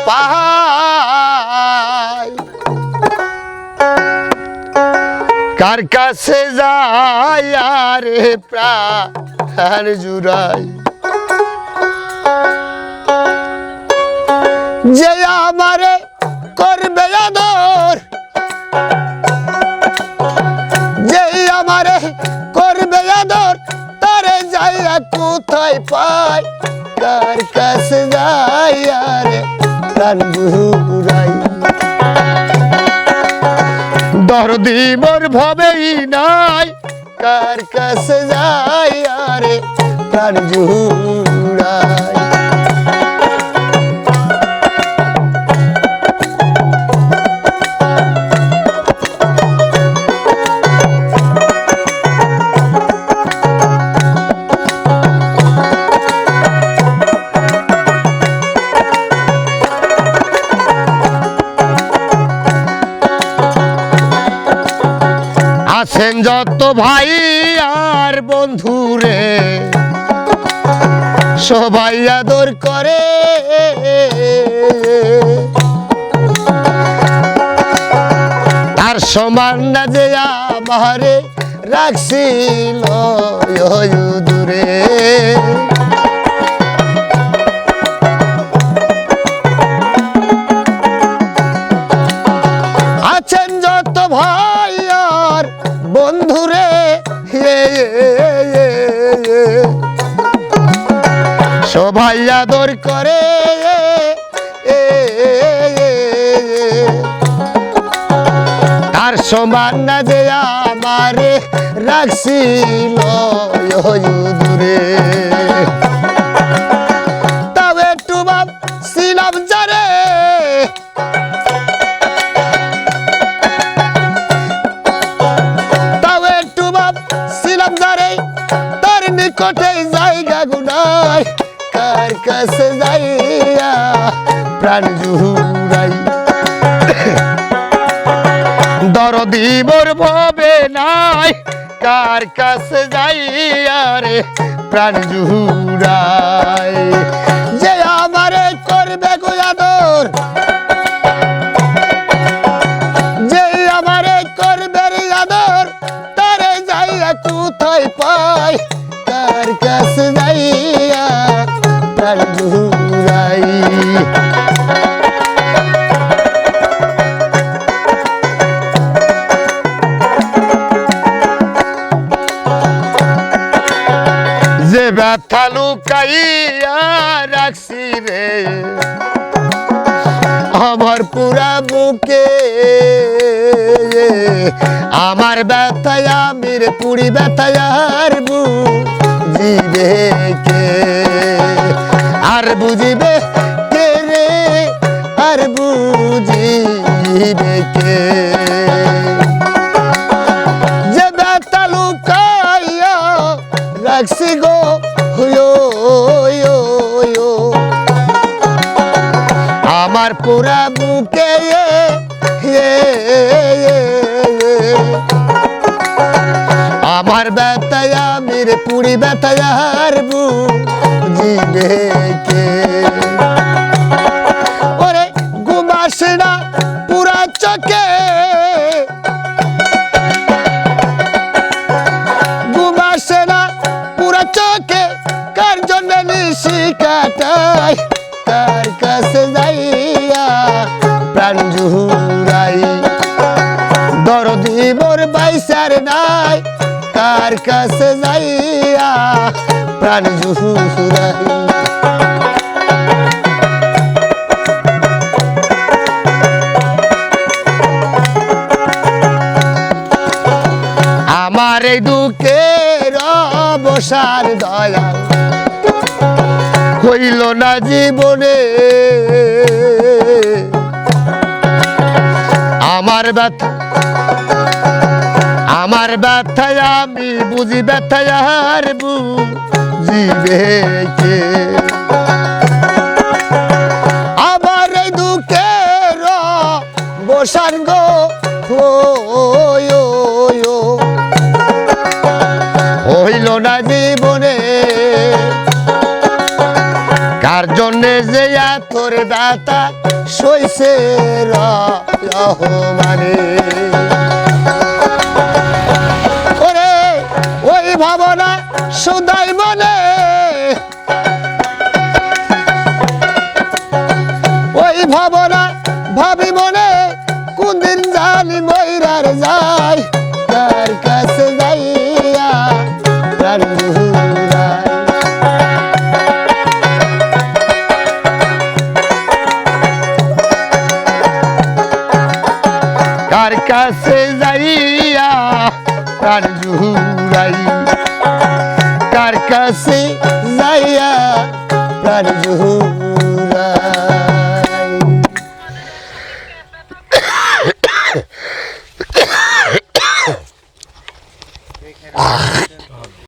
পাই কার কাছে যাই আরে প্রাণ জুড়াই যে আমারে করবে আদর যে আমারে করবে আদর তারে যাইয়া কোথায় পাই কার কাছে যাই আরে প্রাণ জুড়াই দরদি মোর ভবেই নাই কার কাছে যাই আরে প্রাণ জুড়াই আছেন যত ভাই আর বন্ধুরে সবাই আদর করে তার সমান না যে আমারে রাখছিল দূরে আছেন যত ভাই আর বন্ধুরে সবাই আদর করে তার সমান না যে আমারে রাখছিল দূরে তবে একটু ভাব ছিলাম যারে তার নিকটে জায়গা গুনাই কার কাছে যাইয়া প্রাণ জুড়াই দরদি মোর ভবে নাই কার কাছে যাইয়া রে প্রাণ জুড়াই যে আমারে করবে গো আদর যে আমারে করবে রে আদর তারে যাইয়া কোথায় পাই কার কাছে যাইয়া প্রাণ জুড়াই যে ব্যথা লুকাইয়া রাখছি রে আমার পুরা বুকে আমার ব্যথায় আমির পুরি ব্যথায় আর বুঝিবে কে আর বুঝিবে কে রে আর বুঝিবে কে যে ব্যথা লুকাইয়া রাখছি গো আমার পুরা বুকে আমার ব্যথায় আমির পুরি ব্যথায় আর বুঝিবে কে ওরে ঘুম আসে না পুরা চোখে ঘুম আসে না পুরা চোখে কার জন্য নিশি কাটাই কার কাছে যাইয়া প্রাণ জুড়াই দরদি মোর বাইসার নাই কার কাছে যাইয়া প্রাণ জুড়াই আমার এই দুঃখের অবসার দয়াল হইল না জীবনে আমার ব্যথায় আমি বুঝি ব্যথায় আর বুঝিবে কে আমার এই দুঃখের বসান গো হইল না জীবনে কার জন্যে যে তোর ব্যথা সইছে রহমানে ওরে ওই ভাবনা সদাই মনে ওই ভাবনা ভাবি মনে কোন দিন জানি ময়রার যাই তার কাছে যাইয়া প্রাণ জুড়াই কার কাছে যাইয়া প্রাণ জুড়াই কার কাছে যাইয়া প্রাণ জুড়াই